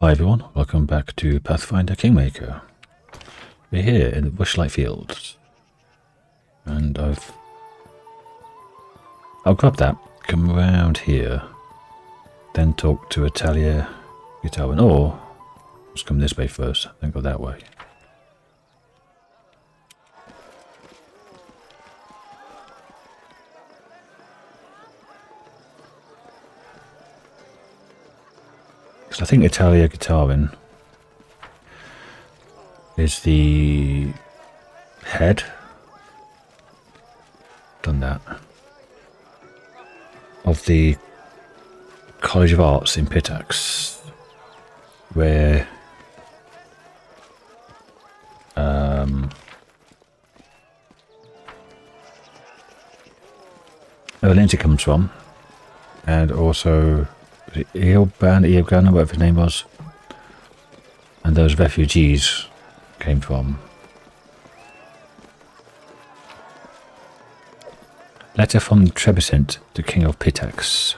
Hi everyone, welcome back to Pathfinder Kingmaker. We're here in the Rushlight fields. And I'll grab that, come around here, then talk to Atalia Guitarwin, or let's come this way first, then go that way. I think Atalia Guitarwin is the head. Done that. Of the College of Arts in Pitax, where Lindsay comes from, and also Eogan, whatever his name was, and those refugees came from. Letter from Trebiscent to King of Pitax.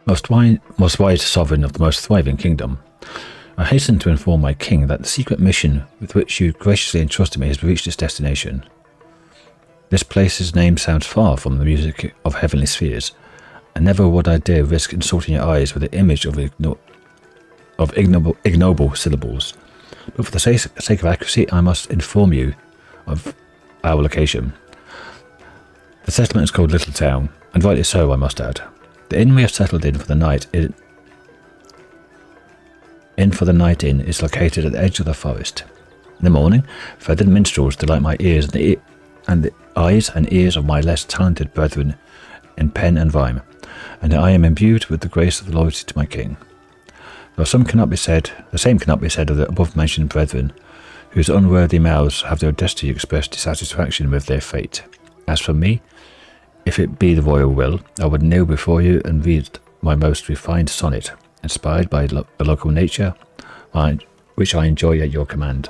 Most wise sovereign of the most thriving kingdom, I hasten to inform my king that the secret mission with which you graciously entrusted me has reached its destination. This place's name sounds far from the music of heavenly spheres, and never would I dare risk insulting your eyes with the image of ignoble syllables. But for the sake of accuracy, I must inform you of our location. The settlement is called Littletown, and rightly so, I must add. The inn we have settled in for the night is located at the edge of the forest. In the morning, feathered minstrels delight my ears and the eyes and ears of my less talented brethren in pen and rhyme, and I am imbued with the grace of loyalty to my king. Though the same cannot be said of the above-mentioned brethren, whose unworthy mouths have their destiny expressed dissatisfaction with their fate. As for me, if it be the royal will, I would kneel before you and read my most refined sonnet, inspired by the local nature, which I enjoy at your command.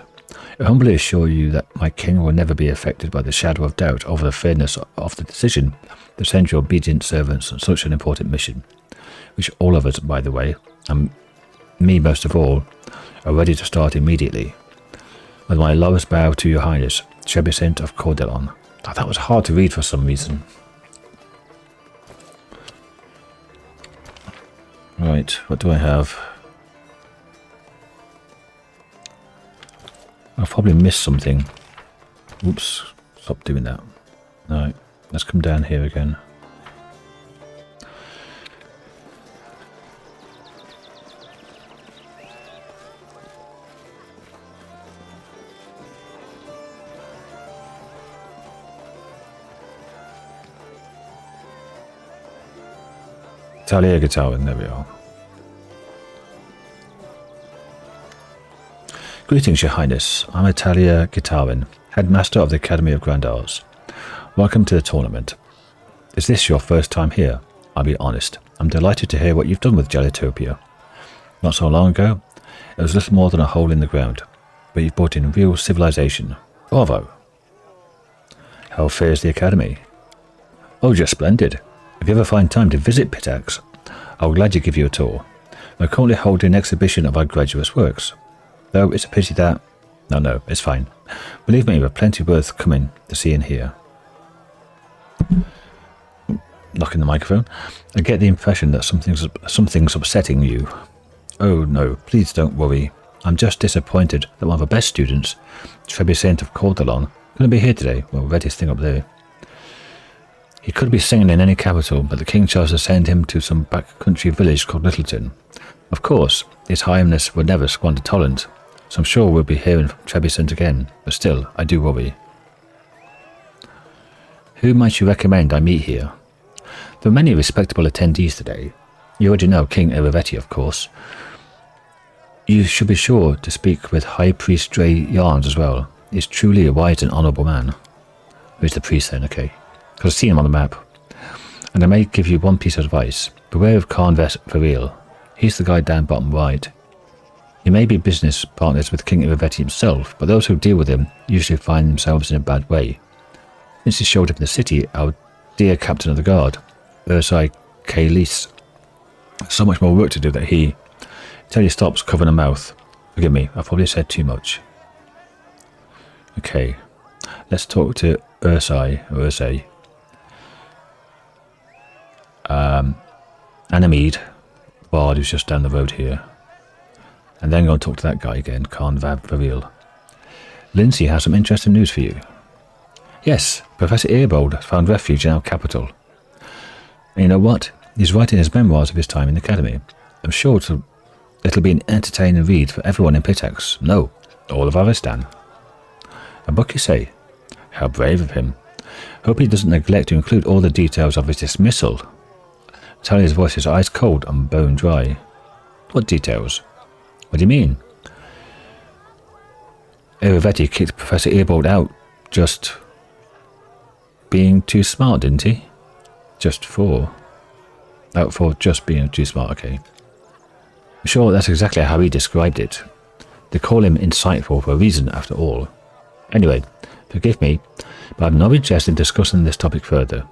I humbly assure you that my king will never be affected by the shadow of doubt over the fairness of the decision to send your obedient servants on such an important mission, which all of us, by the way, and me most of all, are ready to start immediately. With my lowest bow to your highness, Trebiscent of Cordelon. Oh, that was hard to read for some reason. Right, what do I have? I've probably missed something. Oops, stop doing that. Alright, let's come down here again. Talia Guitarwin, there we are. Greetings, your highness. I'm Atalia Guitarwin, headmaster of the Academy of Grand Arts. Welcome to the tournament. Is this your first time here? I'll be honest. I'm delighted to hear what you've done with Gelitopia. Not so long ago, it was little more than a hole in the ground, but you've brought in real civilization. Bravo. How fares the Academy? Oh, just splendid. If you ever find time to visit Pitax, I'll gladly give you a tour. We're currently holding an exhibition of our graduates' works. Though it's a pity that... No, it's fine. Believe me, we're plenty worth coming to see and hear. Knocking the microphone. I get the impression that something's upsetting you. Oh no, please don't worry. I'm just disappointed that one of our best students, Trebiscent of Cordelon, couldn't be here today. Well, readiest thing up there. He could be singing in any capital, but the king chose to send him to some backcountry village called Littleton. Of course, His Highness would never squander talent, so I'm sure we'll be hearing from Trebiscent again, but still, I do worry. Who might you recommend I meet here? There are many respectable attendees today. You already know King Iravetti, of course. You should be sure to speak with High Priest Dre Yarns as well. He's truly a wise and honourable man. Who's the priest then? Okay. Because I've seen him on the map. And I may give you one piece of advice. Beware of Khan Veril. He's the guy down bottom right. He may be business partners with King Iravetti himself, but those who deal with him usually find themselves in a bad way. Since he showed up in the city, our dear captain of the guard, Ursai Kalis, so much more work to do that he, until he stops covering a mouth. Forgive me, I've probably said too much. Okay, let's talk to Ursay. Annameade, bard who's just down the road here. And then go and talk to that guy again, Khan Varil. Lindsay has some interesting news for you. Yes, Professor Earbold has found refuge in our capital. And you know what? He's writing his memoirs of his time in the academy. I'm sure it'll be an entertaining read for everyone in Pitax. No, all of Aristan. A book, you say? How brave of him. Hope he doesn't neglect to include all the details of his dismissal. Talia's voice is ice cold and bone dry. What details? What do you mean? Erivetti kicked Professor Earbold out just being too smart, didn't he? Out for just being too smart, okay. I'm sure that's exactly how he described it. They call him insightful for a reason, after all. Anyway, forgive me, but I've no interest in discussing this topic further.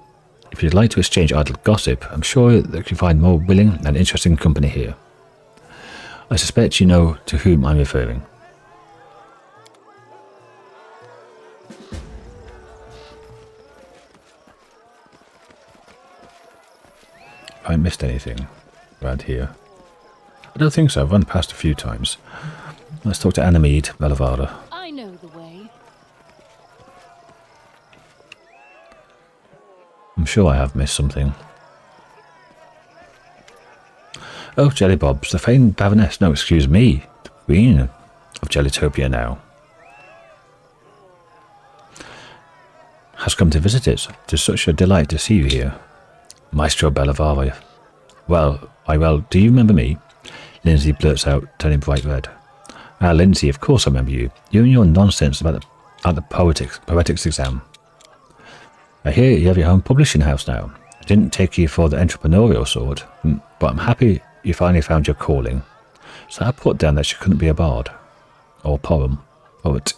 If you'd like to exchange idle gossip, I'm sure that you'll find more willing and interesting company here. I suspect you know to whom I'm referring. Have I missed anything around here? I don't think so. I've run past a few times. Let's talk to Annameade, Velavada. I know the way. I'm sure I have missed something. Oh, Jellybobs, the famed Baroness. No, excuse me. The Queen of Jellytopia now. Has come to visit us. It is such a delight to see you here. Maestro Bellavara. Well, do you remember me? Lindsay blurts out, turning bright red. Ah, Lindsay, of course I remember you. You and your nonsense about the poetics exam. I hear you have your own publishing house now. I didn't take you for the entrepreneurial sort, but I'm happy you finally found your calling. So I put down that she couldn't be a bard. Or poet.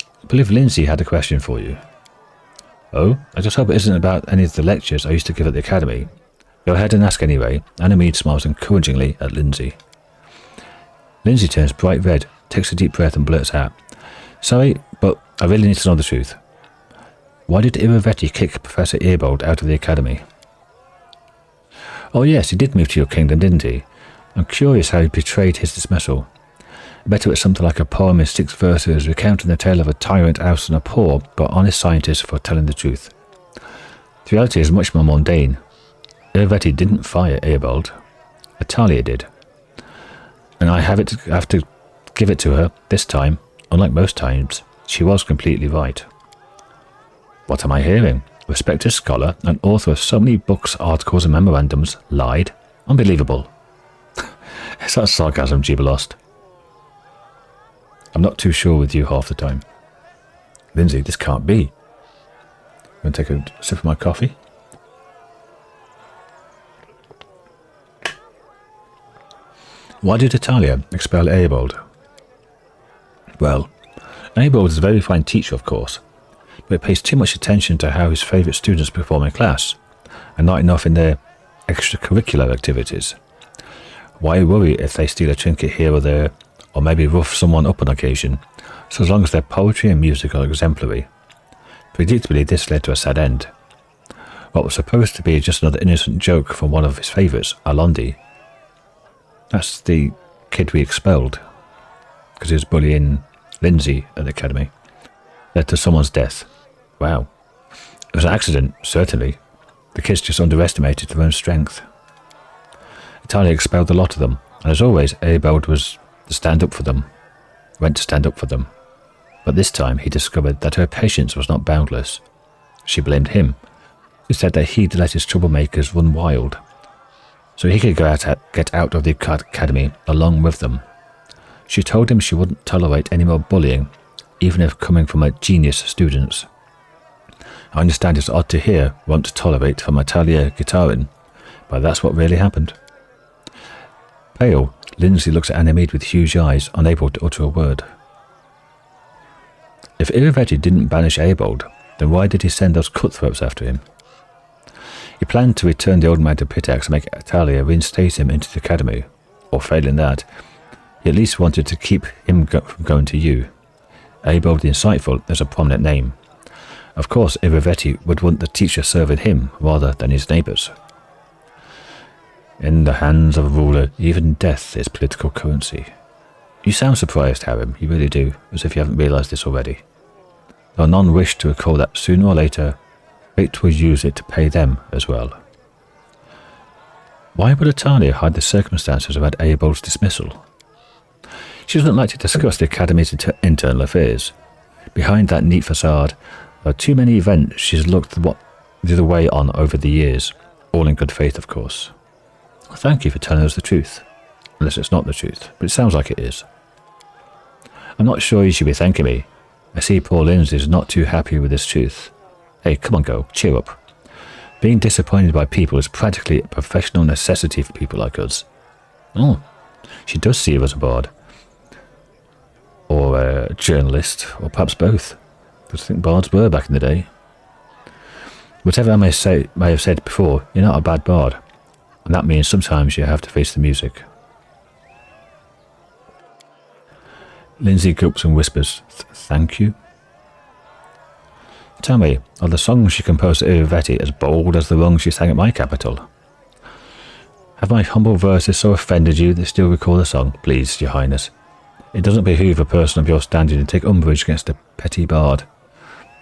I believe Lindsay had a question for you. Oh, I just hope it isn't about any of the lectures I used to give at the academy. Go ahead and ask anyway. Annameade smiles encouragingly at Lindsay. Lindsay turns bright red, takes a deep breath and blurts out, Sorry, but I really need to know the truth. Why did Iravetti kick Professor Earbold out of the academy? Oh yes, he did move to your kingdom, didn't he? I'm curious how he betrayed his dismissal. I bet it was something like a poem in 6 verses recounting the tale of a tyrant ousting a poor but honest scientist for telling the truth. The reality is much more mundane. Iravetti didn't fire Earbold. Atalia did. And I have to give it to her. This time, unlike most times, she was completely right. What am I hearing? Respected scholar and author of so many books, articles and memorandums lied? Unbelievable. Is that sarcasm, Gibelost? I'm not too sure with you half the time. Lindsay, this can't be. I'm going to take a sip of my coffee. Why did Atalia expel Earbold? Well, Earbold is a very fine teacher, of course, but pays too much attention to how his favourite students perform in class, and not enough in their extracurricular activities. Why worry if they steal a trinket here or there, or maybe rough someone up on occasion, so long as their poetry and music are exemplary? Predictably, this led to a sad end. What was supposed to be just another innocent joke from one of his favourites, Alondi. That's the kid we expelled, because he was bullying Lindsay at the academy. Led to someone's death. Wow. It was an accident, certainly. The kids just underestimated their own strength. Italia expelled a lot of them, and as always, Earbold was to stand up for them. Went to stand up for them. But this time he discovered that her patience was not boundless. She blamed him. She said that he'd let his troublemakers run wild, so he could get out of the academy along with them. She told him she wouldn't tolerate any more bullying, even if coming from a genius students. I understand it's odd to hear won't tolerate from Atalia Gitarin, but that's what really happened. Pale, Lindsay looks at Annameade with huge eyes, unable to utter a word. If Irivetti didn't banish Aebold, then why did he send those cutthroats after him? He planned to return the old man to Pitax and make Italia reinstate him into the academy, or failing that, he at least wanted to keep him from going to you. Aebold the Insightful is a prominent name. Of course, Irivetti would want the teacher serving him rather than his neighbours. In the hands of a ruler, even death is political currency. You sound surprised, Harrim, you really do, as if you haven't realised this already. Though none wish to recall that sooner or later, fate will use it to pay them as well. Why would Italia hide the circumstances about Aebold's dismissal? She doesn't like to discuss the Academy's internal affairs. Behind that neat facade, there are too many events she's looked the other way on over the years, all in good faith, of course. Thank you for telling us the truth. Unless it's not the truth, but it sounds like it is. I'm not sure you should be thanking me. I see poor Lindsay is not too happy with this truth. Hey, come on, go, cheer up. Being disappointed by people is practically a professional necessity for people like us. Oh, she does see you as a bard. Or a journalist, or perhaps both. But I think bards were back in the day. Whatever I may have said before, you're not a bad bard. And that means sometimes you have to face the music. Lindsay gulps and whispers, Thank you. Tell me, are the songs she composed at Irivetti as bold as the ones she sang at my capital? Have my humble verses so offended you that you still recall the song? Please, your highness. It doesn't behoove a person of your standing to take umbrage against a petty bard.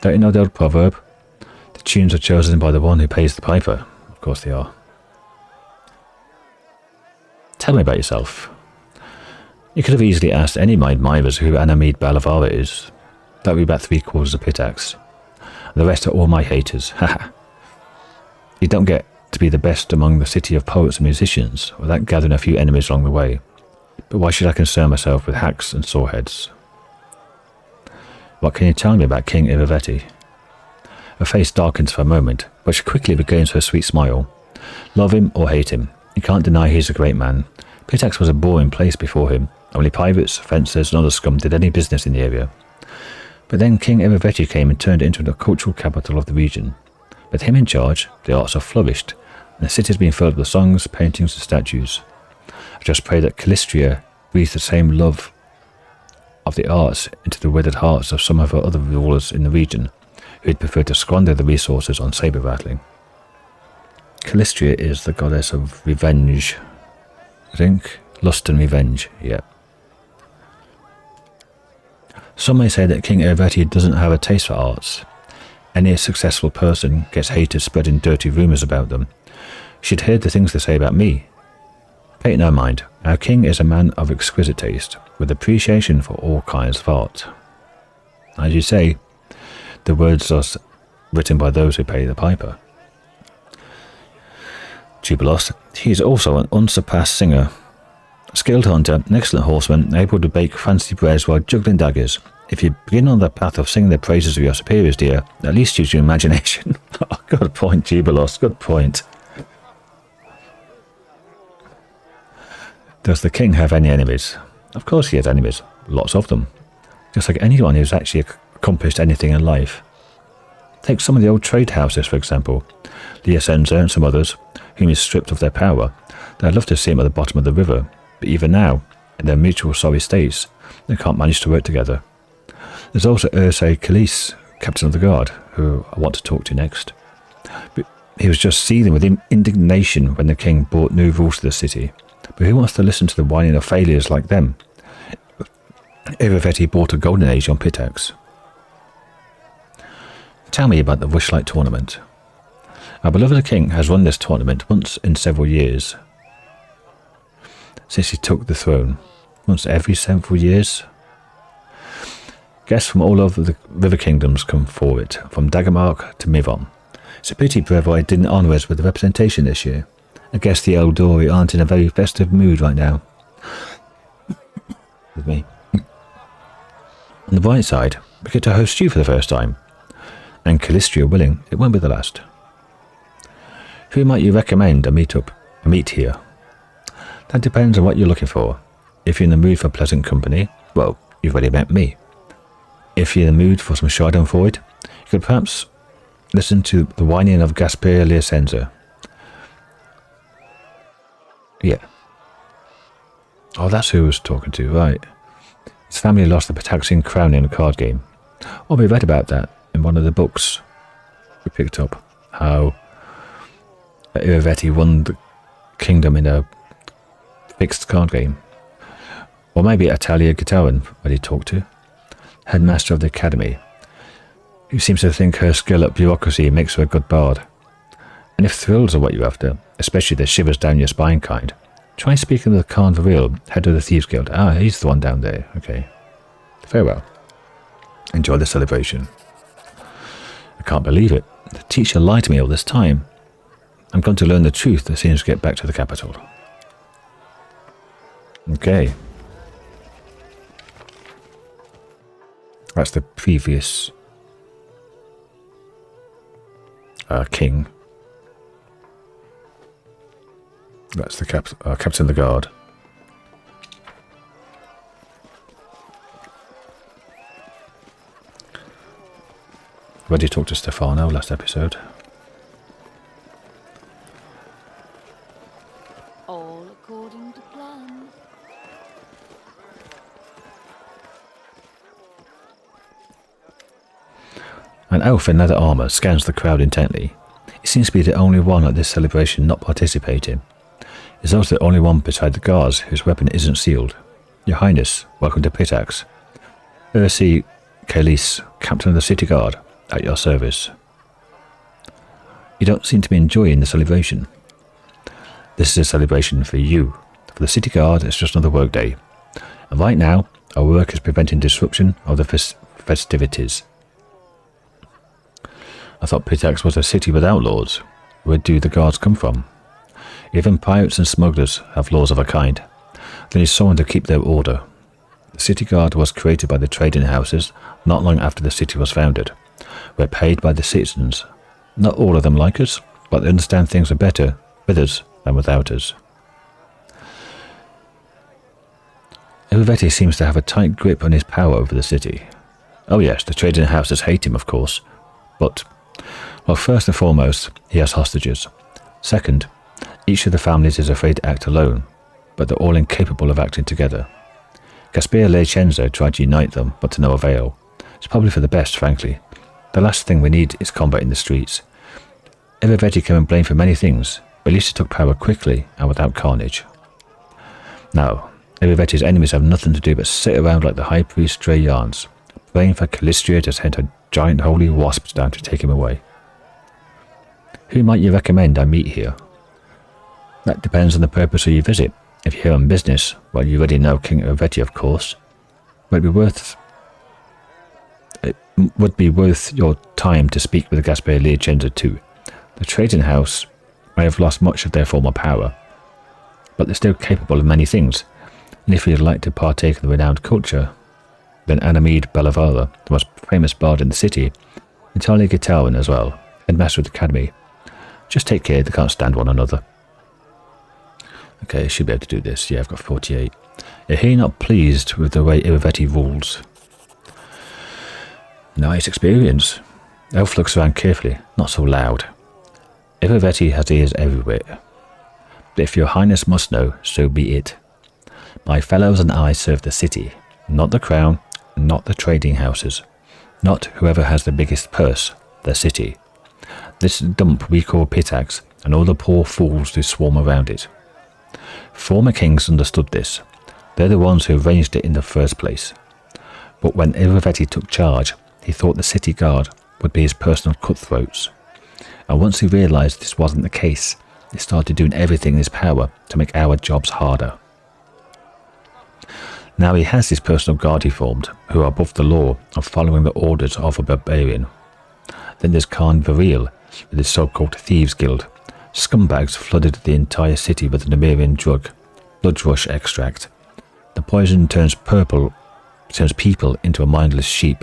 Don't you know the old proverb? The tunes are chosen by the one who pays the piper. Of course they are. Tell me about yourself. You could have easily asked any of my admirers who Annameade Balavara is. That would be about 3/4 of Pitax. The rest are all my haters. Haha. You don't get to be the best among the city of poets and musicians without gathering a few enemies along the way. But why should I concern myself with hacks and soreheads? What can you tell me about King Irivetti? Her face darkens for a moment, but she quickly regains her sweet smile. Love him or hate him, you can't deny he's a great man. Pitax was a boring place before him. Only pirates, fencers and other scum did any business in the area. But then King Irivetti came and turned it into the cultural capital of the region. With him in charge, the arts have flourished, and the city has been filled with songs, paintings and statues. I just pray that Calistria breathes the same love of the arts into the withered hearts of some of her other rulers in the region, who'd prefer to squander the resources on saber rattling. Calistria is the goddess of revenge, I think. Lust and revenge, yep. Some may say that King Irivetti doesn't have a taste for arts. Any successful person gets haters spreading dirty rumours about them. She'd heard the things they say about me. Pay it no mind, our king is a man of exquisite taste, with appreciation for all kinds of art. As you say, the words are written by those who pay the piper. Jubilos, he is also an unsurpassed singer. A skilled hunter, an excellent horseman, able to bake fancy breads while juggling daggers. If you begin on the path of singing the praises of your superiors, dear, at least use your imagination. Oh, good point, Jubilos, good point. Does the king have any enemies? Of course he has enemies, lots of them. Just like anyone who's actually accomplished anything in life. Take some of the old trade houses, for example. Liasenza and some others, whom he stripped of their power. I'd love to see him at the bottom of the river, but even now, in their mutual sorry states, they can't manage to work together. There's also Ursay Calise, captain of the guard, who I want to talk to next. But he was just seething with indignation when the king brought new rules to the city. But who wants to listen to the whining of failures like them? Irivetti brought a golden age on Pitax. Tell me about the Rushlight tournament. Our beloved king has run this tournament once in several years. Since he took the throne. Once every several years. Guests from all over the river kingdoms come for it, from Daggermark to Mivon. It's a pity Brevoy didn't honour us with the representation this year. I guess the Eldori aren't in a very festive mood right now. With me. On the bright side, we get to host you for the first time. And Calistria willing, it won't be the last. Who might you recommend a meet here? That depends on what you're looking for. If you're in the mood for pleasant company, well, you've already met me. If If you're in the mood for some Schadenfreude, you could perhaps listen to the whining of Gaspar Licenza. Yeah. Oh, that's who I was talking to, right. His family lost the Pitaxian crown in a card game. Oh, we read about that in one of the books we picked up. How Iravetti won the kingdom in a fixed card game. Or maybe Atalia Gitaran, where he talked to. Headmaster of the academy, who seems to think her skill at bureaucracy makes her a good bard. And if thrills are what you're after, especially the shivers down your spine kind, try speaking with Khan Varil, head of the Thieves Guild. Ah, he's the one down there. Okay. Farewell. Enjoy the celebration. I can't believe it. The teacher lied to me all this time. I'm going to learn the truth as soon as I get back to the capital. Okay. That's the previous king. That's the captain of the guard. Already talked to Stefano last episode. All according to plan. An elf in leather armour scans the crowd intently. He seems to be the only one at this celebration not participating. He's also the only one beside the guards whose weapon isn't sealed. Your Highness, welcome to Pitax. Ursi Kalis, Captain of the City Guard, at your service. You don't seem to be enjoying the celebration. This is a celebration for you. For the City Guard, it's just another work day. And right now, our work is preventing disruption of the festivities. I thought Pitax was a city with outlaws. Where do the guards come from? Even pirates and smugglers have laws of a kind. They need someone to keep their order. The city guard was created by the trading houses not long after the city was founded. We're paid by the citizens. Not all of them like us, but they understand things are better with us than without us. Iravetti seems to have a tight grip on his power over the city. Oh yes, the trading houses hate him, of course. But, well, first and foremost, he has hostages. Second, each of the families is afraid to act alone, but they're all incapable of acting together. Gaspar Licenza tried to unite them, but to no avail. It's probably for the best, frankly. The last thing we need is combat in the streets. Iravetti can be blamed for many things, but at least he took power quickly and without carnage. Now, Iravetti's enemies have nothing to do but sit around like the High Priest Stray Yarns, praying for Calistria to send her giant holy wasps down to take him away. Who might you recommend I meet here? That depends on the purpose of your visit. If you're here on business, well, you already know King Iravetti, of course. But it would be worth your time to speak with Gaspar Licenza too. The trading house may have lost much of their former power, but they're still capable of many things. And if you'd like to partake in the renowned culture, then Annameade Bellavara, the most famous bard in the city, and Talia Gitaran as well, and Master of the Academy. Just take care, they can't stand one another. Okay, I should be able to do this. Yeah, I've got 48. Is he not pleased with the way Iravetti rules? Nice experience. Elf looks around carefully, not so loud. Iravetti has ears everywhere. But if your highness must know, so be it. My fellows and I serve the city, not the crown, not the trading houses, not whoever has the biggest purse, the city. This dump we call Pitax, and all the poor fools who swarm around it. Former kings understood this. They're the ones who arranged it in the first place. But when Iravetti took charge, he thought the city guard would be his personal cutthroats. And once he realised this wasn't the case, he started doing everything in his power to make our jobs harder. Now he has his personal guard he formed, who are above the law of following the orders of a barbarian. Then there's Khan Varil, with his so-called thieves guild. Scumbags flooded the entire city with an Amirian drug, blood rush extract. The poison turns people into a mindless sheep.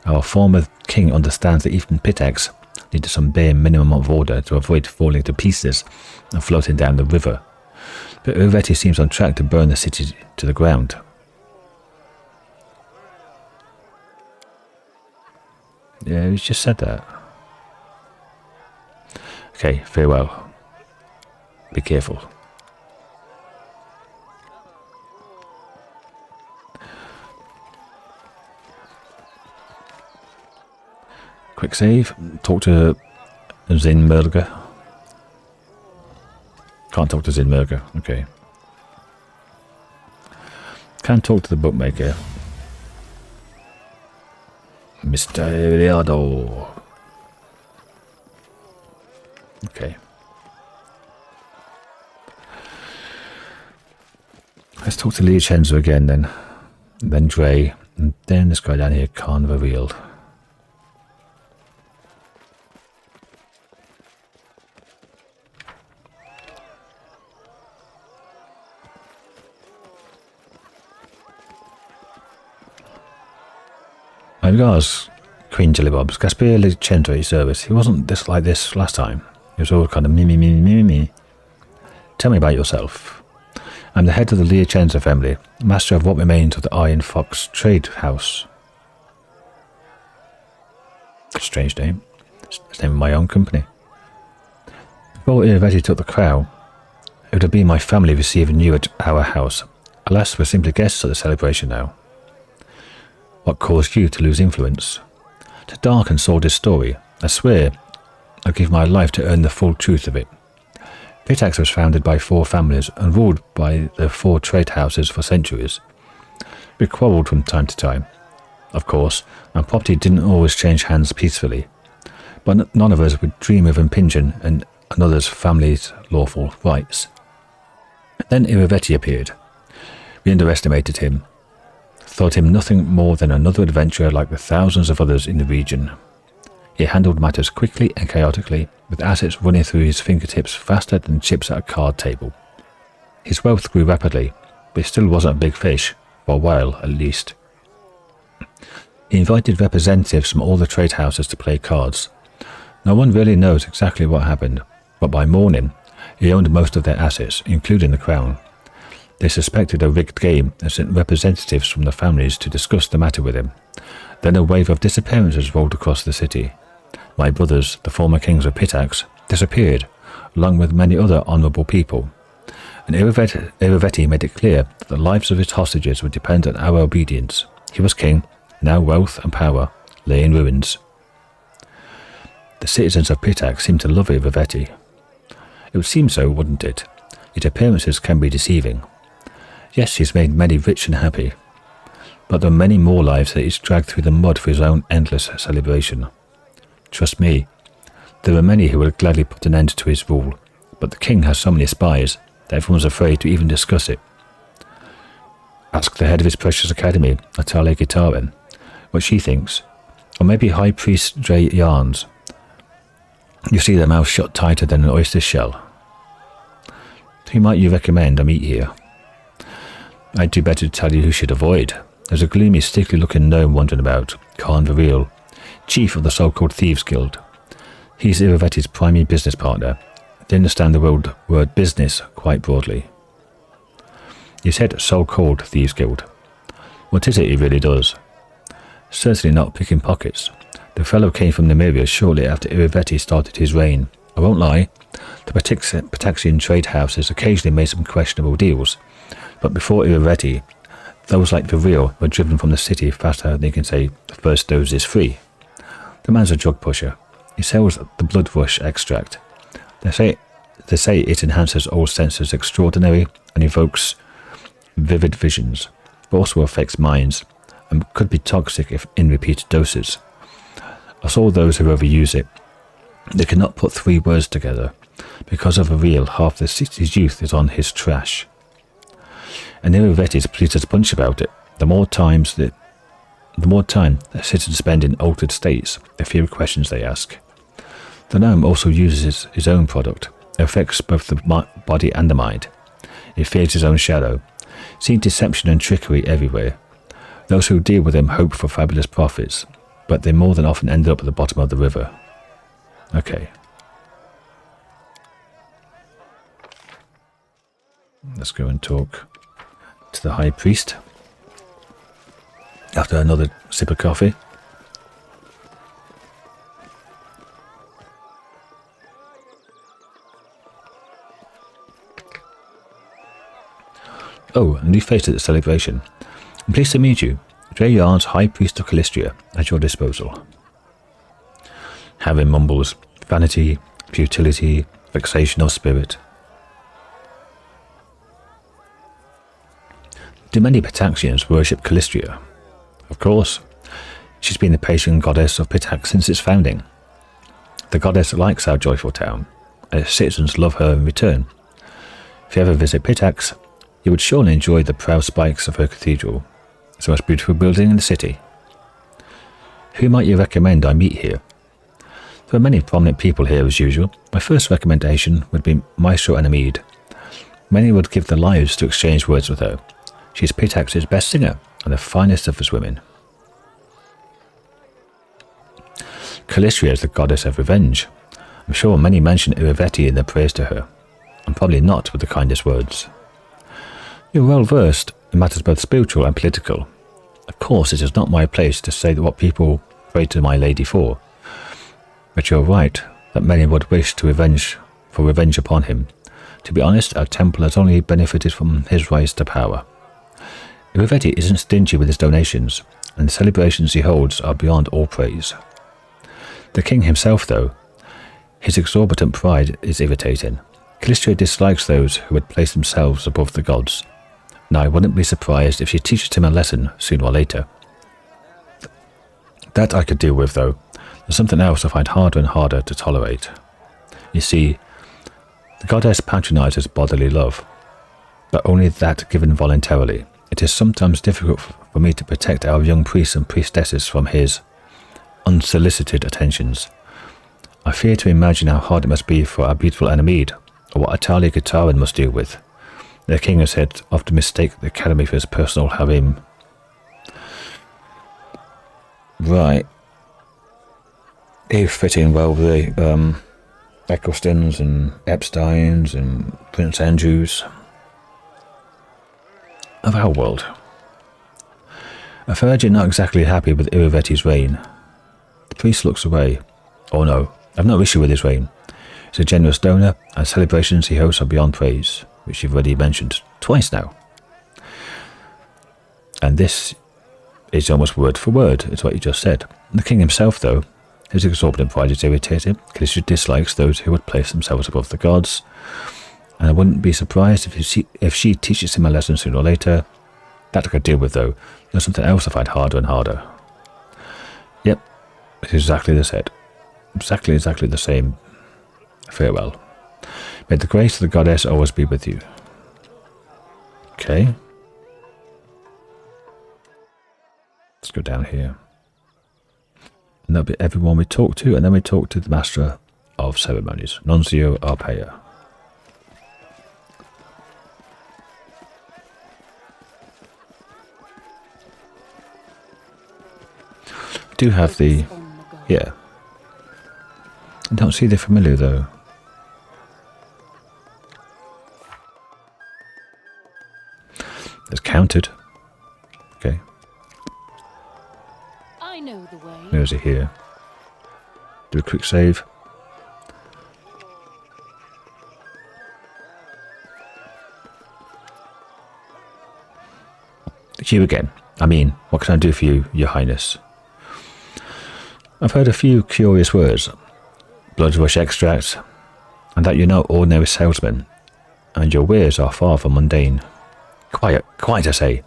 Our former king understands that even Pitax needed some bare minimum of order to avoid falling to pieces and floating down the river. But Iravetti seems on track to burn the city to the ground. Yeah, he's just said that. Okay, farewell. Be careful. Quick save. Talk to Zinmerger. Can't talk to Zinmerger. Okay. Can talk to the bookmaker. Mr. Eliado. Okay. Let's talk to Liachenzo again then. And then Dre. And then this guy down here, Khan revealed. My regards, Queen Jellybobs. Gaspar Liachenzo at your service. He wasn't this like this last time. He was all kind of me. Tell me about yourself. I'm the head of the Liachenzo family, master of what remains of the Iron Fox Trade House. Strange name. It's the name of my own company. Before Iravetti took the crown, it would have been my family receiving you at our house. Alas, we're simply guests at the celebration now. What caused you to lose influence? It's a dark and sordid story. I swear I'd give my life to earn the full truth of it. Pitax was founded by 4 families and ruled by the 4 trade houses for centuries. We quarrelled from time to time. Of course, our property didn't always change hands peacefully, but none of us would dream of impinging on another's family's lawful rights. Then Iravetti appeared. We underestimated him, thought him nothing more than another adventurer like the thousands of others in the region. He handled matters quickly and chaotically, with assets running through his fingertips faster than chips at a card table. His wealth grew rapidly, but he still wasn't a big fish, for a while at least. He invited representatives from all the trade houses to play cards. No one really knows exactly what happened, but by morning, he owned most of their assets, including the crown. They suspected a rigged game and sent representatives from the families to discuss the matter with him. Then a wave of disappearances rolled across the city. My brothers, the former kings of Pitax, disappeared, along with many other honourable people. And Iravetti made it clear that the lives of his hostages would depend on our obedience. He was king, and our wealth and power lay in ruins. The citizens of Pitax seemed to love Iravetti. It would seem so, wouldn't it? Yet appearances can be deceiving. Yes, he's made many rich and happy, but there are many more lives that he's dragged through the mud for his own endless celebration. Trust me, there are many who will gladly put an end to his rule, but the king has so many spies that everyone's afraid to even discuss it. Ask the head of his precious academy, Atale Gitaren, what she thinks, or maybe High Priest Dre Yarns. You see their mouths shut tighter than an oyster shell. Who might you recommend I meet here? I'd do better to tell you who should avoid. There's a gloomy, stickly-looking gnome wandering about, Khan Varil, chief of the so-called Thieves Guild. He's Iravetti's primary business partner. They understand the word business quite broadly. You said so-called Thieves Guild. What is it he really does? Certainly not picking pockets. The fellow came from Nymeria shortly after Iravetti started his reign. I won't lie, the Pitaxian trade houses occasionally made some questionable deals, but before Iravetti, those like Varil were driven from the city faster than they can say the first dose is free. The man's a drug pusher. He sells the blood rush extract. They say it enhances all senses extraordinary and evokes vivid visions, but also affects minds and could be toxic if in repeated doses. I saw those who overuse it. They cannot put 3 words together. Because of Varil, half the city's youth is on his trash. And Iravetti's pleased as punch about it. The more time the citizens spend in altered states, the fewer questions they ask. The gnome also uses his own product. It affects both the body and the mind. He fears his own shadow. Seeing deception and trickery everywhere. Those who deal with him hope for fabulous profits, but they more than often end up at the bottom of the river. Okay. Let's go and talk to the High Priest after another sip of coffee. Oh, a new face at the celebration. I'm pleased to meet you. Dreyard's High Priest of Calistria at your disposal. Harry mumbles, vanity, futility, vexation of spirit. Do many Pitaxians worship Calistria? Of course. She's been the patron goddess of Pitax since its founding. The goddess likes our joyful town, and its citizens love her in return. If you ever visit Pitax, you would surely enjoy the proud spikes of her cathedral. It's the most beautiful building in the city. Who might you recommend I meet here? There are many prominent people here as usual. My first recommendation would be Maestro Annameade. Many would give their lives to exchange words with her. She is Pitax's best singer and the finest of his women. Calistria is the goddess of revenge. I'm sure many mention Irivetti in their praise to her, and probably not with the kindest words. You're well versed in matters both spiritual and political. Of course, it is not my place to say what people pray to my lady for, but you're right that many would wish to revenge upon him. To be honest, our temple has only benefited from his rise to power. Irivetti isn't stingy with his donations, and the celebrations he holds are beyond all praise. The king himself, though, his exorbitant pride is irritating. Calistria dislikes those who would place themselves above the gods. Now, I wouldn't be surprised if she teaches him a lesson sooner or later. That I could deal with, though. There's something else I find harder and harder to tolerate. You see, the goddess patronizes bodily love, but only that given voluntarily. It is sometimes difficult for me to protect our young priests and priestesses from his unsolicited attentions. I fear to imagine how hard it must be for our beautiful Annameade, or what Atalia Gitarin must deal with. The king has said often mistake the academy for his personal harem. Right. He fit in well with the Ecclestons and Epsteins and Prince Andrews of our world. I've heard you're not exactly happy with Irivetti's reign. The priest looks away. Oh no, I've no issue with his reign. He's a generous donor, and celebrations he hosts are beyond praise, which you've already mentioned twice now. And this is almost word for word, it's what you just said. The king himself, though, his exorbitant pride is irritating, because he dislikes those who would place themselves above the gods, and I wouldn't be surprised if she teaches him a lesson sooner or later. That I could deal with, though. There's something else I find harder and harder. Yep, it's exactly the same. Exactly the same. Farewell. May the grace of the goddess always be with you. Okay. Let's go down here. And that'll be everyone we talk to, and then we talk to the Master of Ceremonies, Nuncio Arpea. Do have the... yeah. I don't see the familiar, though. It's counted. Okay. I know the way. There's it here. Do a quick save. It's you again. I mean, what can I do for you, Your Highness? I've heard a few curious words. Blood rush extract, and that you're no ordinary salesman, and your wares are far from mundane. Quiet, I say.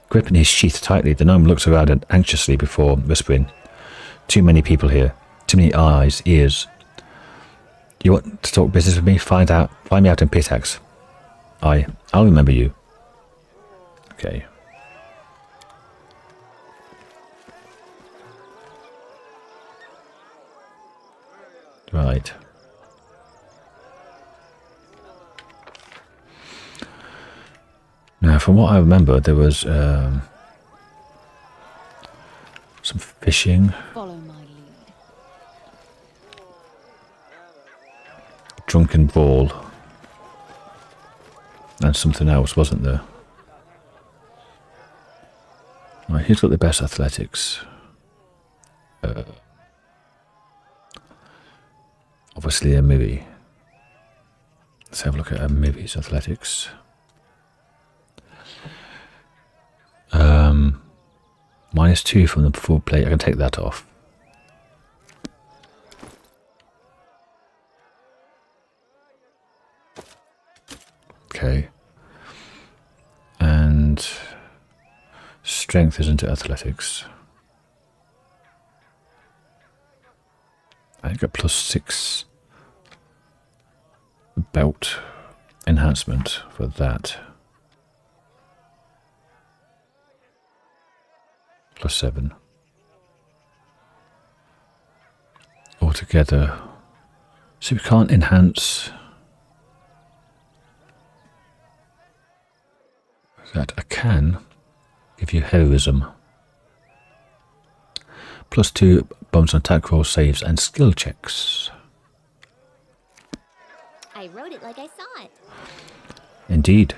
Gripping his sheath tightly, the gnome looks around anxiously before whispering. Too many people here. Too many eyes, ears. You want to talk business with me? Find me out in Pitax. I'll remember you. Okay. Right. Now, from what I remember, there was some fishing. Follow my lead. Drunken brawl. And something else, wasn't there? Right, who's got the best athletics? Obviously Annameade. Let's have a look at Annameade's athletics. -2 from the full plate. I can take that off. Okay. And strength isn't it athletics? I got +6 belt enhancement for that. +7. Altogether. So we can't enhance that. I can give you heroism. +2 bonus on attack roll, saves, and skill checks. I wrote it like I saw it. Indeed.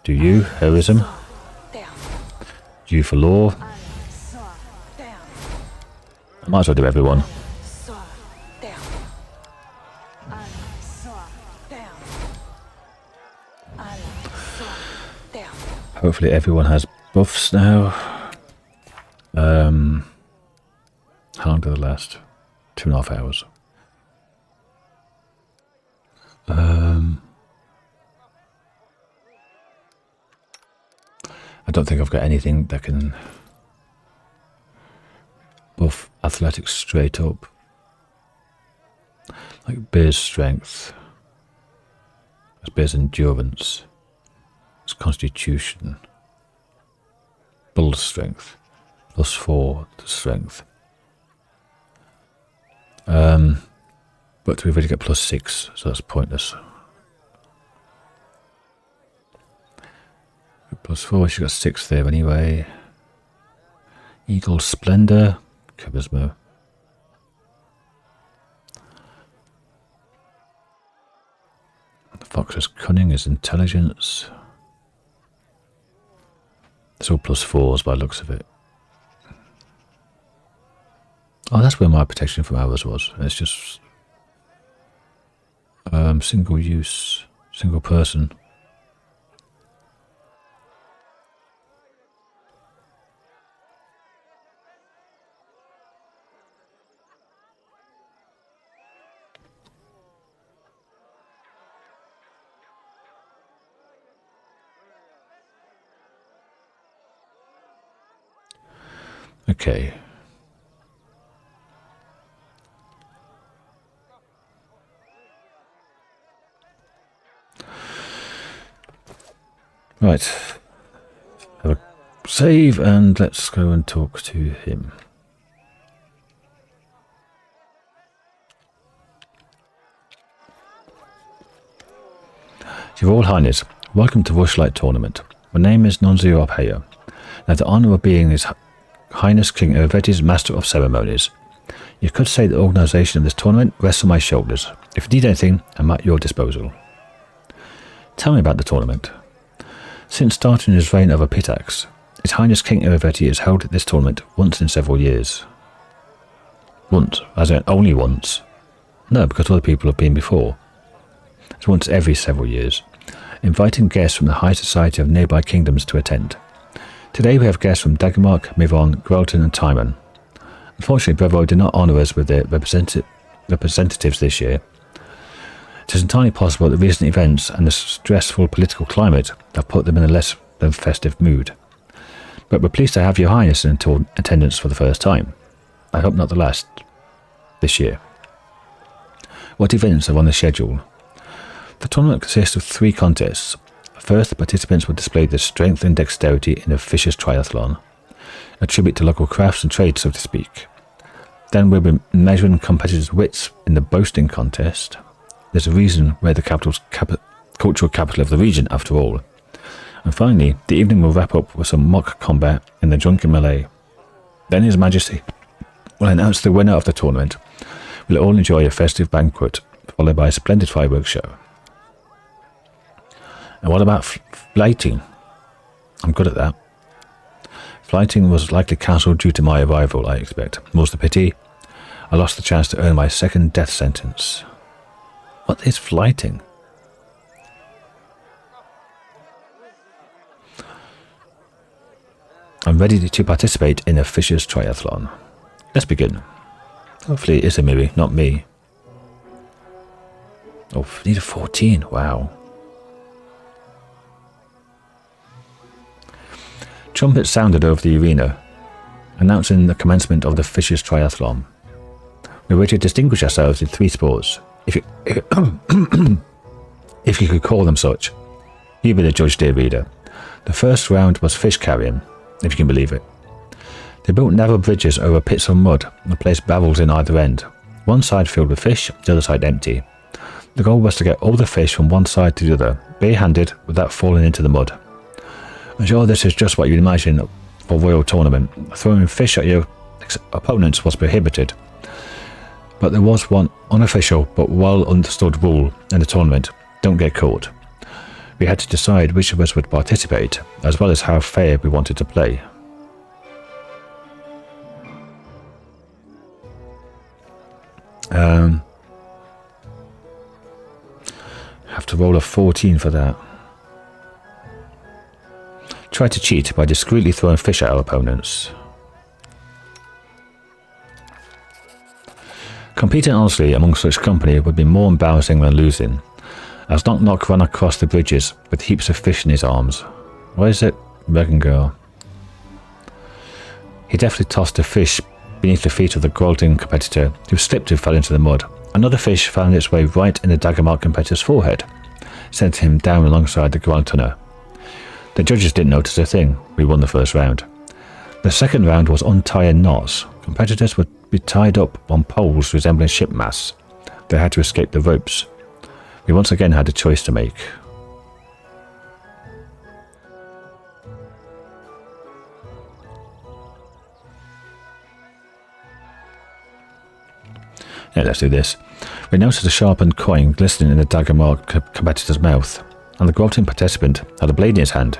Do you heroism? Do you for law? I might as well do everyone. Hopefully everyone has buffs now. How long do they last? 2.5 hours. I don't think I've got anything that can buff athletics straight up. Like Bear's strength. It's Bear's endurance. It's constitution. Bull's strength. +4 to strength. But we've already got +6, so that's pointless. +4, she's got 6 there anyway. Eagle Splendor, Charisma. The Fox's Cunning is Intelligence. It's all +4s by the looks of it. Oh, that's where my protection from hours was. It's just single use, single person. Okay. Right. Have a save and let's go and talk to him. Your Royal Highness, welcome to Rushlight Tournament. My name is Nonzero Opheya. I have the honour of being His Highness King Erveti's Master of Ceremonies. You could say the organisation of this tournament rests on my shoulders. If you need anything, I'm at your disposal. Tell me about the tournament. Since starting his reign over Pitax, His Highness King Erveti has held this tournament once in several years. Once, as in only once. No, because other people have been before. It's once every several years, inviting guests from the high society of nearby kingdoms to attend. Today we have guests from Daggermark, Mivon, Grelton and Timon. Unfortunately, Brevo did not honour us with their representatives this year. It is entirely possible that recent events and the stressful political climate have put them in a less than festive mood. But we're pleased to have your Highness in attendance for the first time. I hope not the last this year. What events are on the schedule? The tournament consists of 3 contests. First, the participants will display their strength and dexterity in a vicious triathlon, a tribute to local crafts and trades, so to speak. Then we'll be measuring competitors' wits in the boasting contest. There's a reason we're the cultural capital of the region, after all. And finally, the evening will wrap up with some mock combat in the drunken melee. Then His Majesty will announce the winner of the tournament. We'll all enjoy a festive banquet, followed by a splendid fireworks show. And what about flighting? I'm good at that. Flighting was likely cancelled due to my arrival, I expect. More's the pity. I lost the chance to earn my second death sentence. What is flighting? I'm ready to participate in a Fisher's Triathlon. Let's begin. Hopefully it is a movie, not me. Oh, need a 14, wow. Trumpets sounded over the arena, announcing the commencement of the Fisher's Triathlon. We were to distinguish ourselves in 3 sports, if you could call them such. You be the judge, dear reader. The first round was fish carrying, if you can believe it. They built narrow bridges over pits of mud and placed barrels in either end, one side filled with fish, the other side empty. The goal was to get all the fish from one side to the other, barehanded, without falling into the mud. I'm sure this is just what you'd imagine for a royal tournament. Throwing fish at your opponents was prohibited. But there was one unofficial but well understood rule in the tournament: don't get caught. We had to decide which of us would participate, as well as how fair we wanted to play. Have to roll a 14 for that. Try to cheat by discreetly throwing fish at our opponents. Competing honestly among such company would be more embarrassing than losing, as Knock ran across the bridges with heaps of fish in his arms. Why is it Regan Girl? He deftly tossed a fish beneath the feet of the grolting competitor, who slipped and fell into the mud. Another fish found its way right in the dagger-marked competitor's forehead, sending him down alongside the groltoner. The judges didn't notice a thing. We won the first round. The second round was untying knots. Competitors would be tied up on poles resembling ship masts. They had to escape the ropes. We once again had a choice to make. Yeah, let's do this. We noticed a sharpened coin glistening in the dagger-marked competitor's mouth, and the grolting participant had a blade in his hand.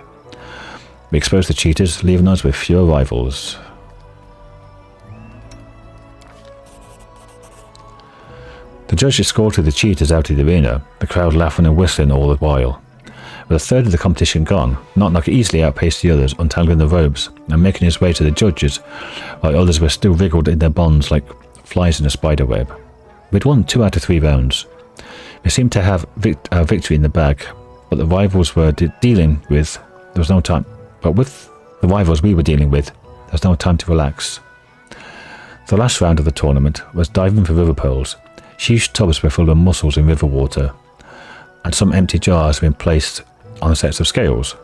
We exposed the cheaters, leaving us with fewer rivals. The judge escorted the cheaters out of the arena, the crowd laughing and whistling all the while. With a third of the competition gone, Knock easily outpaced the others, untangling the ropes and making his way to the judges, while others were still wriggled in their bonds like flies in a spider web. We'd won 2 out of 3 rounds. We seemed to have our victory in the bag, but the rivals were dealing with, there was no time. But with the rivals we were dealing with, there was no time to relax. The last round of the tournament was diving for river pearls. Huge tubs were full of mussels in river water, and some empty jars had been placed on sets of scales.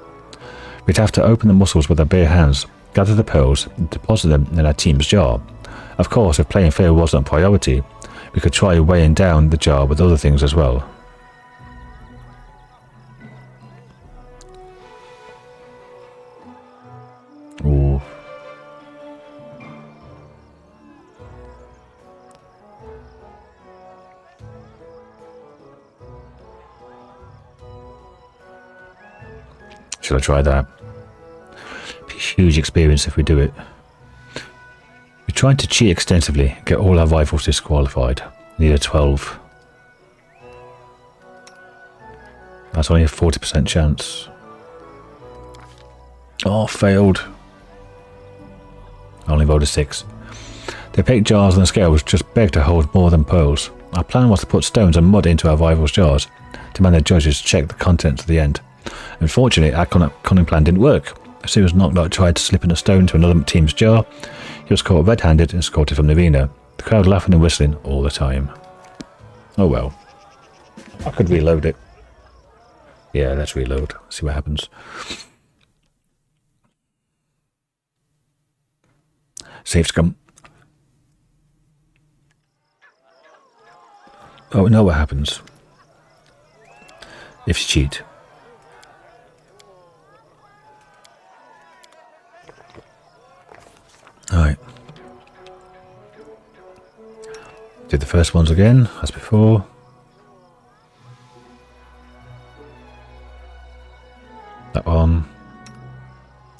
We'd have to open the mussels with our bare hands, gather the pearls, and deposit them in our team's jar. Of course, if playing fair wasn't a priority, we could try weighing down the jar with other things as well. Ooh. Should I try that? Be a huge experience if we do it. We tried to cheat extensively, get all our rivals disqualified. Need a 12. That's only a 40% chance. Oh, failed. Only rolled a 6. The opaque jars on the scale was just begged to hold more than pearls. Our plan was to put stones and mud into our rivals' jars, demand the judges check the contents at the end. Unfortunately, our cunning plan didn't work. As soon as Knock tried to slip in a stone to another team's jar, he was caught red-handed and escorted from the arena, the crowd laughing and whistling all the time. Oh well. I could reload it. Yeah, let's reload. See what happens. Save scum. Oh, we know what happens if you cheat. Alright. Did the first ones again, as before. That one.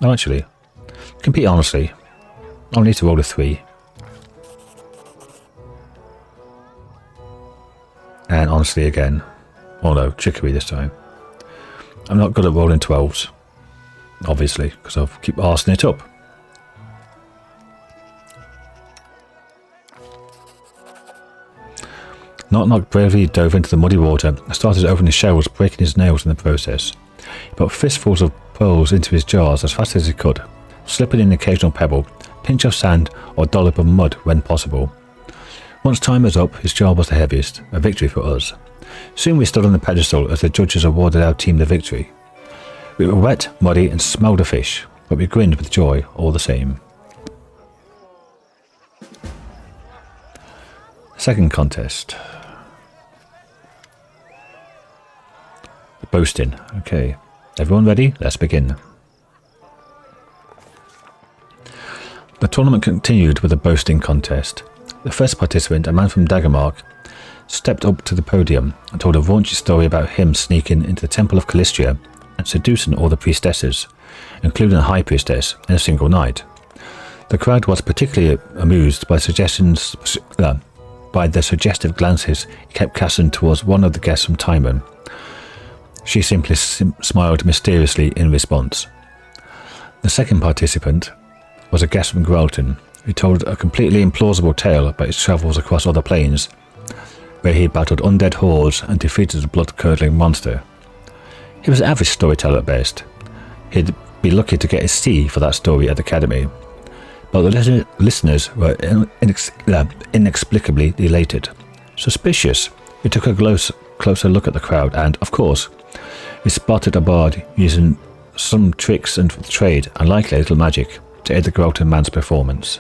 Oh, actually, compete honestly. I'll need to roll a 3. And honestly again. Oh no, trickery this time. I'm not good at rolling 12s. Obviously, because I'll keep arsing it up. Knock Knock bravely dove into the muddy water and started opening shells, breaking his nails in the process. He put fistfuls of pearls into his jars as fast as he could, slipping in an occasional pebble, pinch of sand, or dollop of mud when possible. Once time was up, his jar was the heaviest, a victory for us. Soon we stood on the pedestal as the judges awarded our team the victory. We were wet, muddy, and smelled of fish, but we grinned with joy all the same. Second contest. Boasting. Okay. Everyone ready? Let's begin. The tournament continued with a boasting contest. The first participant, a man from Daggermark, stepped up to the podium and told a raunchy story about him sneaking into the temple of Calistria and seducing all the priestesses, including the high priestess, in a single night. The crowd was particularly amused by the suggestive glances he kept casting towards one of the guests from Timon. She simply smiled mysteriously in response. The second participant was a guest from Grelton, who told a completely implausible tale about his travels across other planes, where he battled undead hordes and defeated a blood-curdling monster. He was an average storyteller at best. He'd be lucky to get a C for that story at the Academy, but the listeners were inexplicably elated. Suspicious, we took a closer look at the crowd and, of course, we spotted a bard using some tricks and trade and likely a little magic to aid the Grelton man's performance.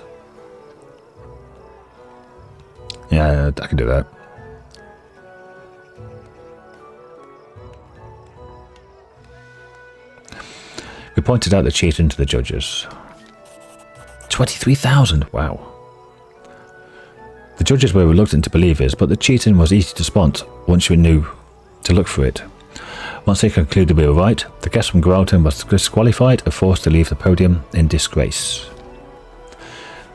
Yeah, I can do that. We pointed out the cheating to the judges. 23,000, wow. The judges were reluctant to believe this, but the cheating was easy to spot once we knew to look for it. Once they concluded we were right, the guest from Grelton was disqualified and forced to leave the podium in disgrace.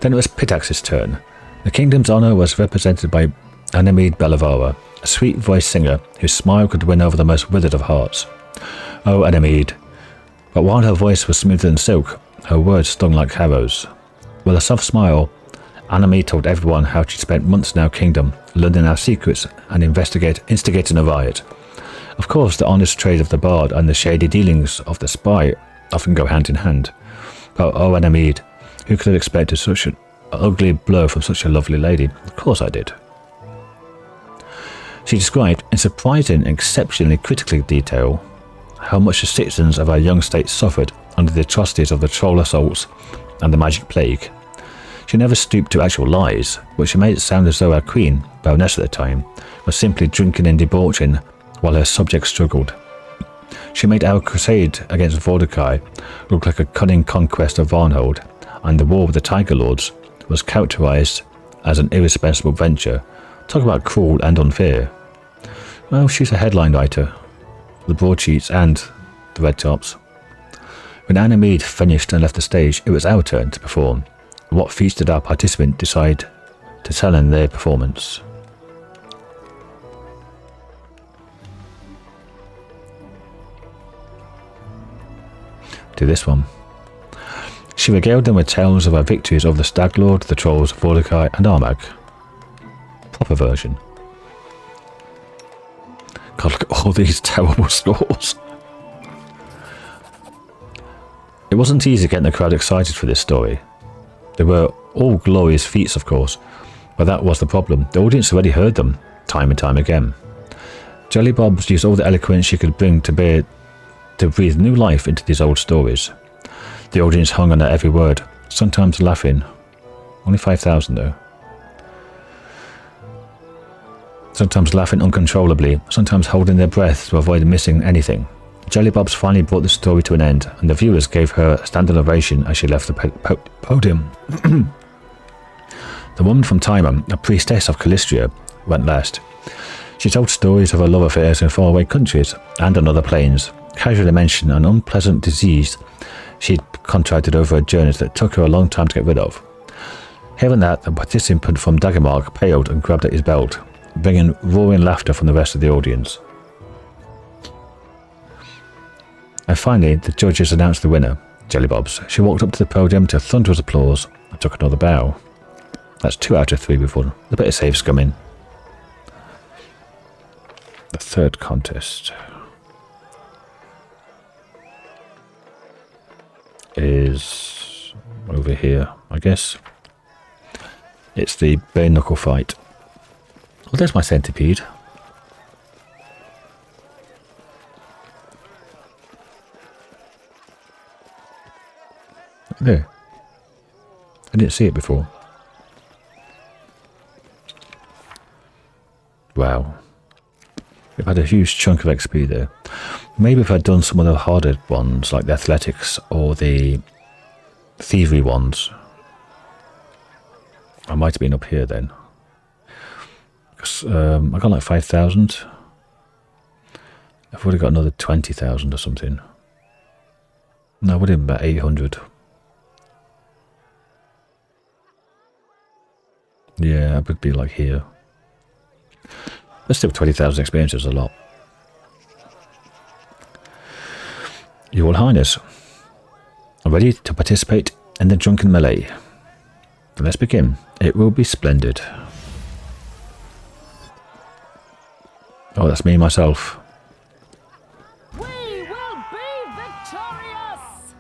Then it was Pitax's turn. The kingdom's honour was represented by Annameade Bellavara, a sweet-voiced singer whose smile could win over the most withered of hearts. Oh, Annameade. But while her voice was smoother than silk, her words stung like arrows. With a soft smile, Annameade told everyone how she spent months in our kingdom, learning our secrets and instigating a riot. Of course, the honest trade of the bard and the shady dealings of the spy often go hand in hand. But oh, Annameade, who could have expected such an ugly blow from such a lovely lady? Of course I did. She described, in surprising and exceptionally critical detail, how much the citizens of our young state suffered under the atrocities of the troll assaults and the magic plague. She never stooped to actual lies, but she made it sound as though our queen, Baroness at the time, was simply drinking and debauching while her subjects struggled. She made our crusade against Vordakai look like a cunning conquest of Varnhold, and the war with the Tiger Lords was characterized as an irresponsible venture. Talk about cruel and unfair. Well, she's a headline writer, the broadsheets and the red tops. When Annameade finished and left the stage, it was our turn to perform. What feats did our participant decide to tell in their performance? Do this one. She regaled them with tales of her victories over the Stag Lord, the Trolls, Vordakai and Armagh. Proper version. God, look at all these terrible scores. It wasn't easy getting the crowd excited for this story. They were all glorious feats, of course, but that was the problem. The audience already heard them, time and time again. Jellybobs used all the eloquence she could bring to bear to breathe new life into these old stories. The audience hung on her every word, sometimes laughing. Only 5,000 though. Sometimes laughing uncontrollably, sometimes holding their breath to avoid missing anything. Jellybobs finally brought the story to an end, and the viewers gave her a standing ovation as she left the podium. The woman from Timon, a priestess of Calistria, went last. She told stories of her love affairs in faraway countries and on other planes, casually mentioned an unpleasant disease she'd contracted over her journeys that took her a long time to get rid of. Hearing that, the participant from Daggermark paled and grabbed at his belt, bringing roaring laughter from the rest of the audience. And finally, the judges announced the winner, Jellybobs. She walked up to the podium to thunderous applause and took another bow. That's 2 out of 3 before. A bit of safe scumming. The third contest is over here, I guess. It's the bare knuckle fight. Well, there's my centipede. There. I didn't see it before. Wow. We've had a huge chunk of XP there. Maybe if I'd done some of the harder ones, like the athletics or the thievery ones, I might have been up here then. Because I got like 5,000. I've already got another 20,000 or something. No, we're in about 800. Yeah, I would be like here. But still 20,000 experience is a lot. Your Highness, ready to participate in the drunken melee? Let's begin. It will be splendid. Oh, that's me myself. We will be victorious!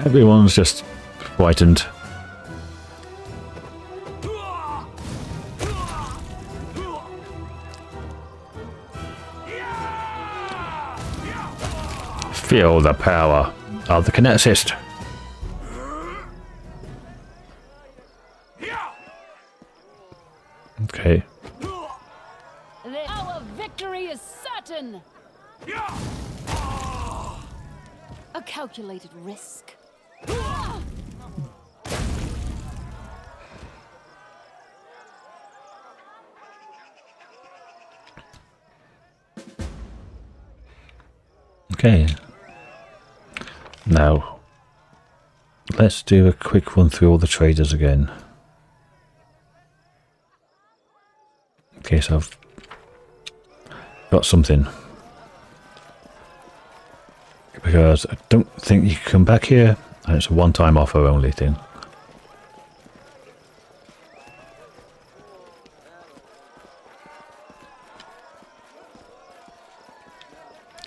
Everyone's just frightened. Feel the power of the kineticist. Okay. Our victory is certain! A calculated risk. Okay. Now, let's do a quick run through all the traders again. In case I've got something. Because I don't think you can come back here, and it's a one-time offer only thing.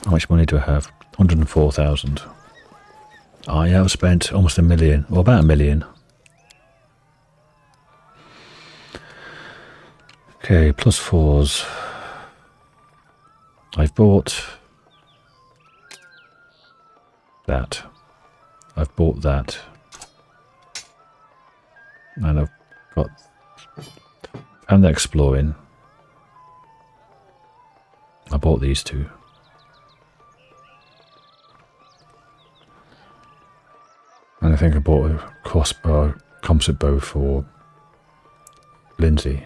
How much money do I have? 104,000. I have spent almost $1 million, or about $1 million. Okay, plus fours. I've bought that. I've bought that. And I've got... and exploring. I bought these two. And I think I bought a crossbow, composite bow for Lindsay.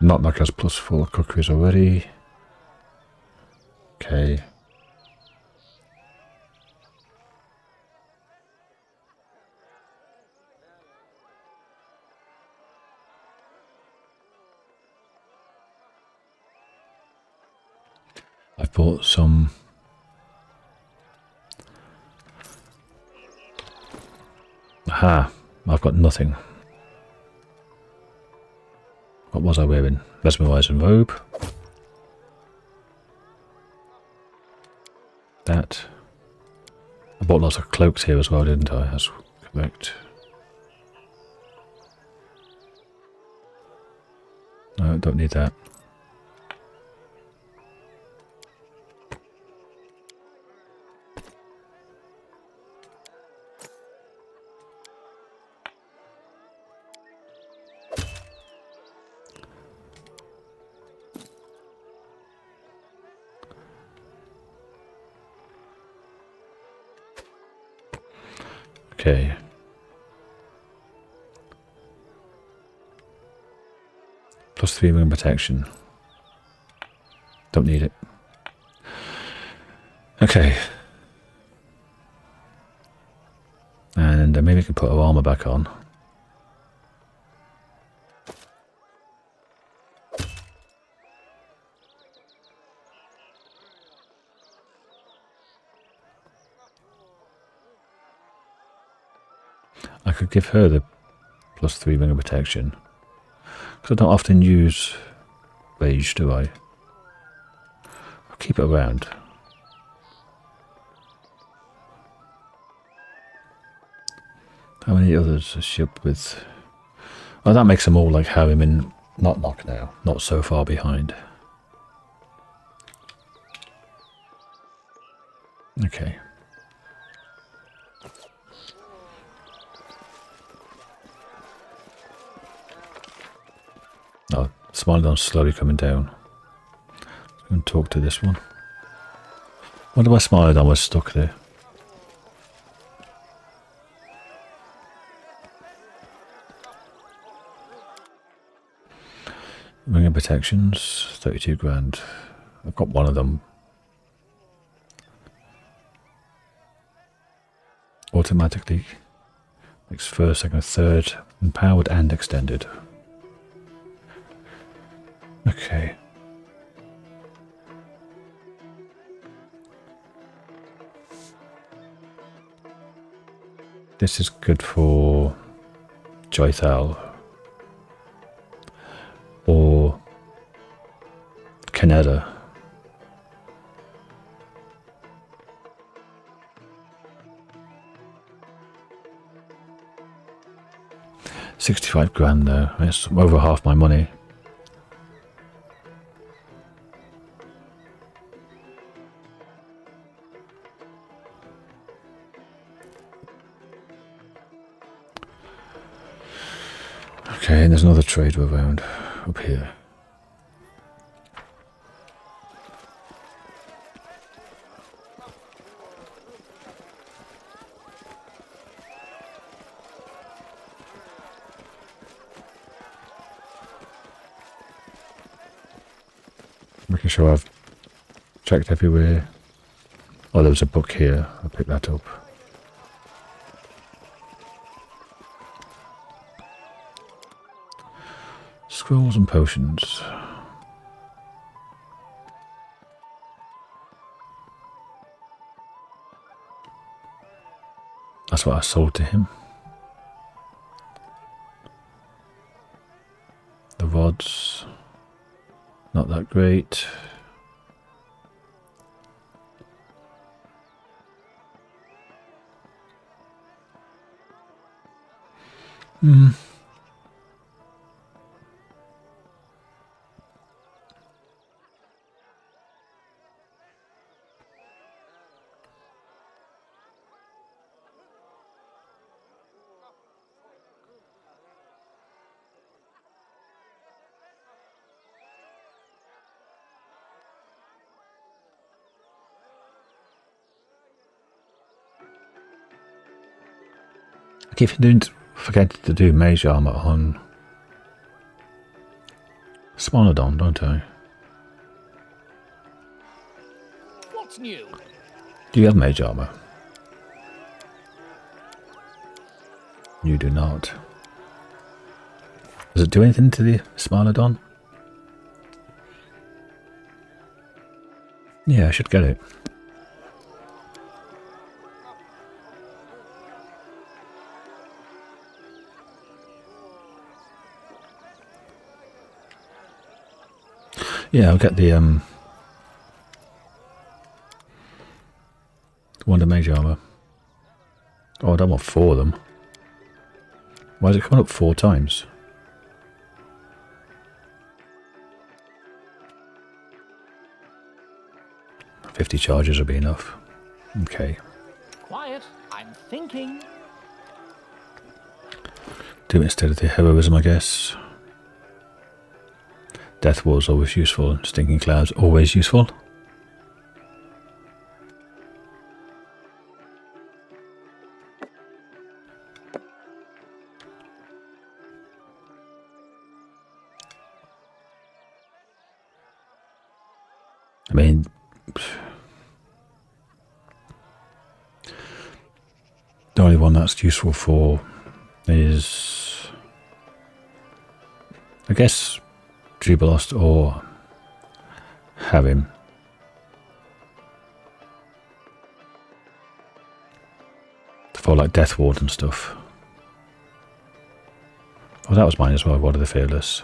Not like has plus 4 cookeries already. Okay. I've bought some aha, I've got nothing. What was I wearing? Mesmerizing robe. That. I bought lots of cloaks here as well, didn't I? That's correct. No, don't need that. Okay. Plus 3 wound protection. Don't need it. Okay. And Pathfinder. Maybe we can put her armor back on. I could give her the +3 ring of protection. Because I don't often use rage, do I? I'll keep it around. How many others is she up with? Oh, that makes them all like Harriman, not knock now, not so far behind. Okay. Oh, Smilodon's slowly coming down. I'm going to talk to this one. Wonder why Smilodon was stuck there. Ring of protections, 32 grand. I've got one of them. Automatically makes first, second, third, empowered and extended. Okay. This is good for Joythal or Canada. $65 grand though. It's over half my money. Okay, and there's another trader around up here. Making sure I've checked everywhere. Oh, there was a book here. I'll pick that up. Scrolls and potions. That's what I sold to him. The rods, not that great. I keep forgetting to do mage armor on Smilodon, don't I? What's new? Do you have mage armor? You do not. Does it do anything to the Smilodon? Yeah, I should get it. Yeah, I'll get the Wonder Mage armor. Oh, I don't want 4 of them. Why is it coming up 4 times? 50 charges will be enough. Okay. Quiet. I'm thinking. Do it instead of the heroism, I guess. Death Ward's always useful. Stinking Clouds always useful. I mean, don't only one that's useful for is, I guess, Jubilost or Harim. For like Death Ward and stuff. Oh, that was mine as well, Ward of the Fearless.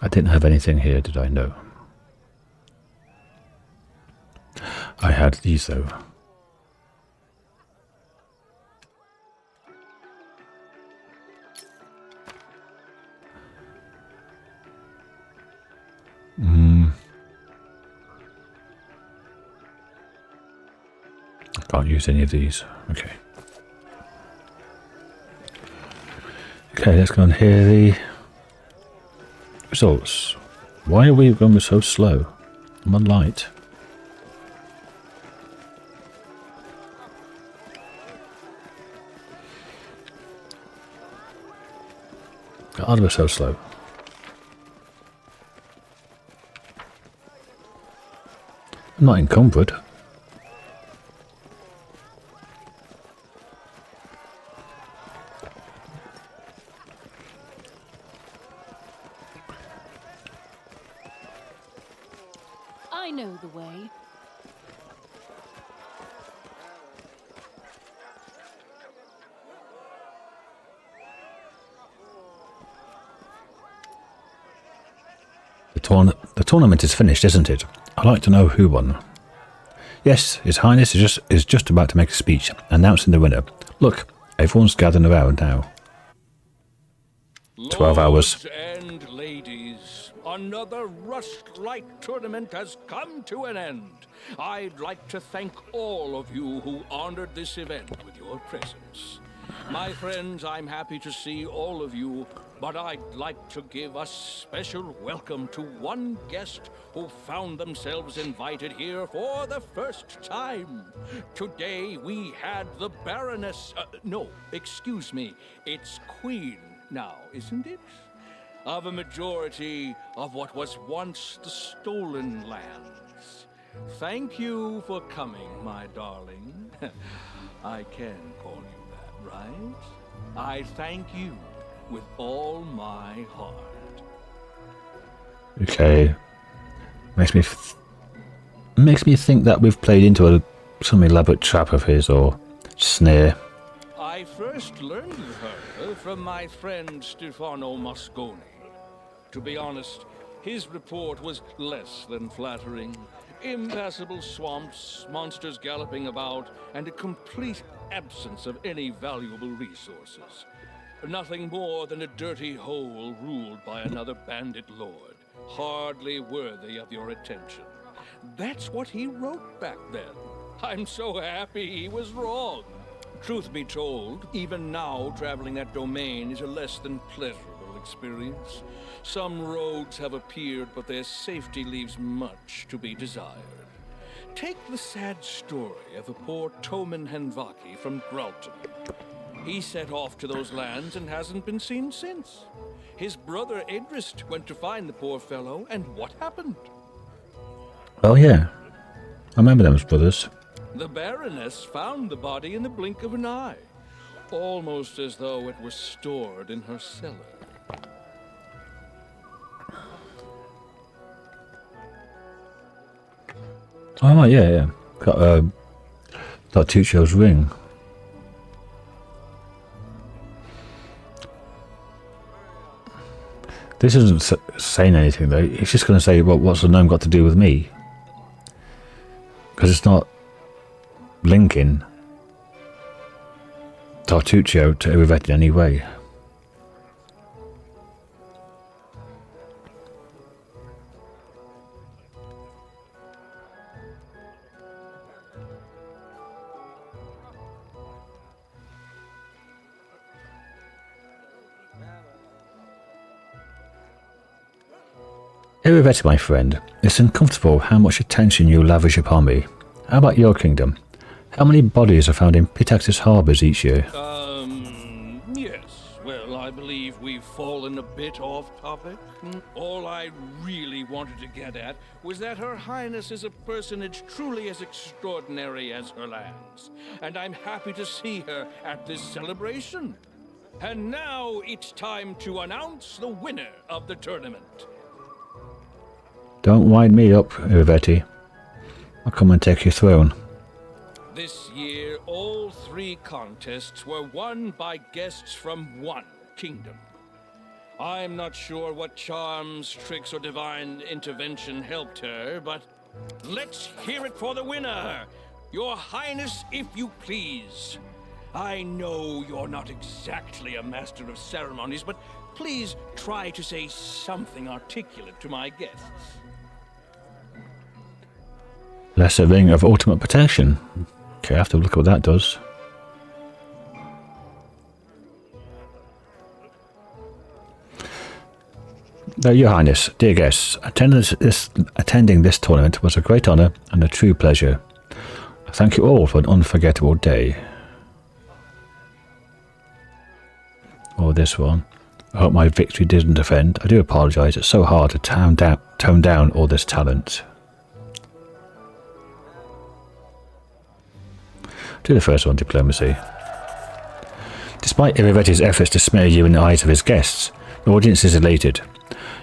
I didn't have anything here, did I? No. I had these though. I can't use any of these. Okay. Okay, let's go and hear the results. Why are we going so slow? I'm on light. God, we're so slow. I'm not encumbered. I know the way. The tournament is finished, isn't it? I'd like to know who won. Yes, His Highness is just about to make a speech, announcing the winner. Look, everyone's gathering around now. 12 hours. Lords and ladies, another Rushlight tournament has come to an end. I'd like to thank all of you who honored this event with your presence. My friends, I'm happy to see all of you, but I'd like to give a special welcome to one guest who found themselves invited here for the first time. Today we had the Baroness, no, excuse me, it's Queen now, isn't it? Of a majority of what was once the stolen lands. Thank you for coming, my darling. I can call you that, right? I thank you with all my heart. Okay. Makes me think that we've played into some elaborate trap of his or snare. I first learned of her from my friend Stefano Mosconi. To be honest, his report was less than flattering. Impassable swamps, monsters galloping about, and a complete absence of any valuable resources. Nothing more than a dirty hole ruled by another bandit lord, hardly worthy of your attention. That's what he wrote back then. I'm so happy he was wrong. Truth be told, even now traveling that domain is a less than pleasurable experience. Some roads have appeared, but their safety leaves much to be desired. Take the sad story of a poor Toman Henvaki from Gralton. He set off to those lands and hasn't been seen since. His brother Edrist went to find the poor fellow, and what happened? Oh yeah, I remember them as brothers. The Baroness found the body in the blink of an eye, almost as though it was stored in her cellar. Oh yeah. Got Tuccio's ring. This isn't saying anything though. It's just going to say, well, what's the gnome got to do with me? Because it's not linking Tartuccio to Irivet in any way. Irivet, my friend, it's uncomfortable how much attention you lavish upon me. How about your kingdom? How many bodies are found in Pitax's harbours each year? Yes. Well, I believe if we've fallen a bit off topic. All I really wanted to get at was that Her Highness is a personage truly as extraordinary as her lands, and I'm happy to see her at this celebration. And now it's time to announce the winner of the tournament. Don't wind me up, Uvetti. I'll come and take your throne. This year, all 3 contests were won by guests from one kingdom. I'm not sure what charms, tricks, or divine intervention helped her, but let's hear it for the winner! Your Highness, if you please. I know you're not exactly a master of ceremonies, but please try to say something articulate to my guests. Lesser Ring of Ultimate Protection. Okay, I have to look at what that does. Your Highness, dear guests, attending this tournament was a great honour and a true pleasure. I thank you all for an unforgettable day. Or this one. I hope my victory didn't offend. I do apologise, it's so hard to tone down all this talent. Do the first one, diplomacy. Despite Irivetti's efforts to smear you in the eyes of his guests, the audience is elated.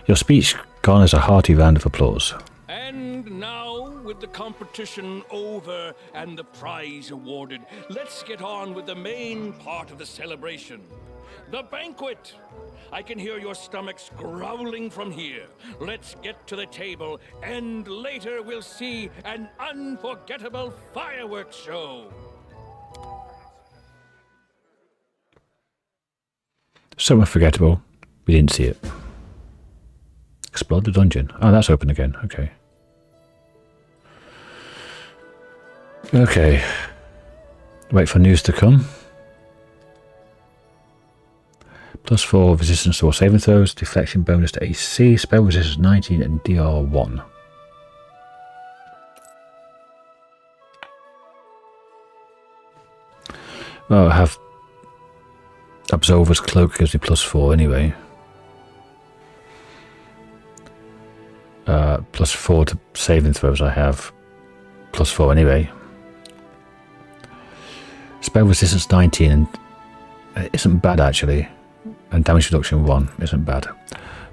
Your speech garners a hearty round of applause. And now, with the competition over and the prize awarded, let's get on with the main part of the celebration. The banquet! I can hear your stomachs growling from here. Let's get to the table, and later we'll see an unforgettable fireworks show. So unforgettable, we didn't see it. Explore the dungeon. Oh, that's open again. Okay. Okay. Wait for news to come. +4 resistance to all saving throws, deflection bonus to AC, spell resistance 19 and DR1. Well, I have Absolver's Cloak, gives me +4 anyway. +4 to saving throws, I have +4 anyway. Spell resistance 19 and it isn't bad actually. And damage reduction 1 isn't bad.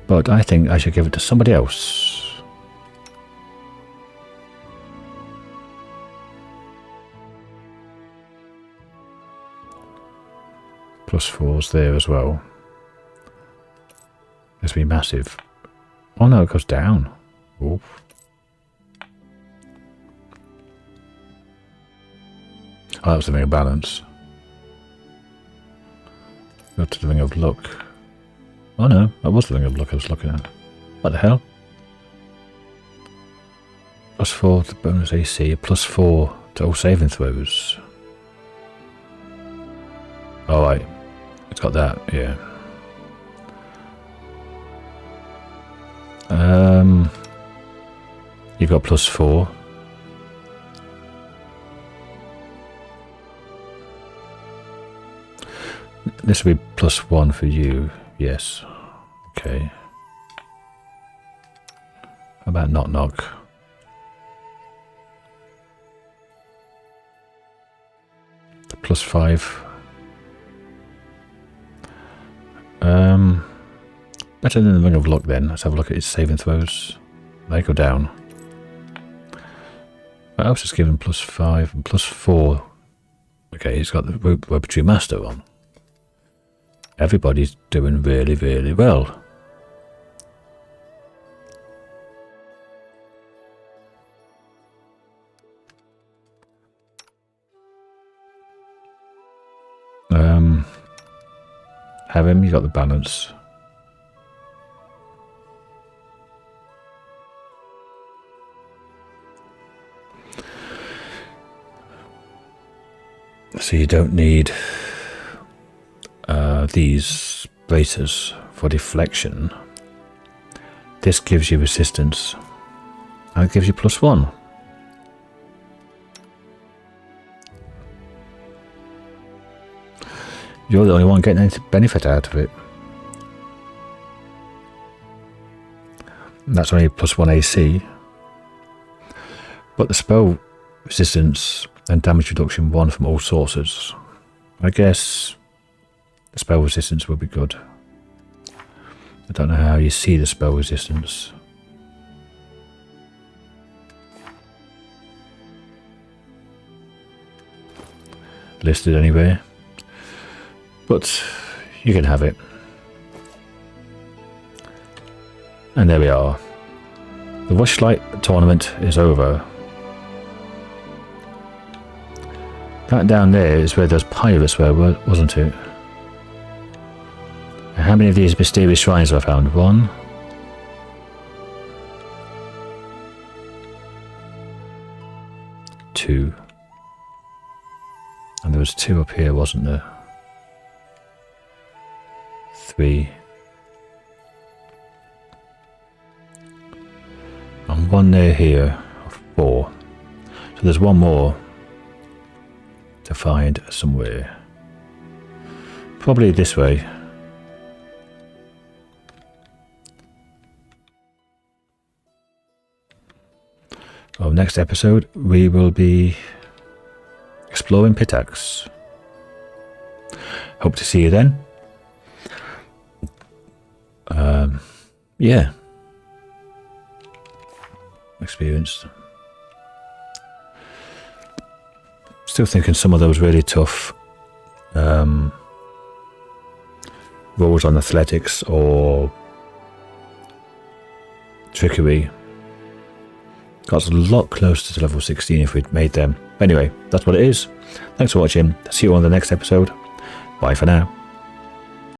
But I think I should give it to somebody else. +4's there as well. This will be massive. Oh no, it goes down. Oof. Oh, that was the Ring of Balance. Go to the Ring of Luck. Oh no, that was the Ring of Luck I was looking at. What the hell? +4 to bonus AC, +4 to all saving throws. Oh right, it's got that, yeah. You've got +4. This will be +1 for you, yes. Okay. How about Knock Knock? +5. Better than the Ring of Luck then. Let's have a look at his saving throws. They go down. What else is given +5 and +4? Okay, he's got the Weaponry Master on. Everybody's doing really, really well. Have him, you got the balance. So you don't need these bracers for deflection. This gives you resistance and it gives you +1. You're the only one getting any benefit out of it. That's only +1 AC. But the spell resistance and damage reduction 1 from all sources. I guess the spell resistance will be good. I don't know how you see the spell resistance. Listed anywhere. But you can have it. And there we are. The Rushlight tournament is over. That down there is where those pirates were, wasn't it? And how many of these mysterious shrines have I found? 1, 2, and there was 2 up here, wasn't there? 3, and 1 there here, 4. So there's 1 more to find somewhere. Probably this way. Well, next episode we will be exploring Pitax. Hope to see you then. Yeah. Experienced. Still thinking some of those really tough rolls on athletics or trickery got a lot closer to level 16 if we'd made them. Anyway, that's what it is. Thanks for watching. See you on the next episode. Bye for now.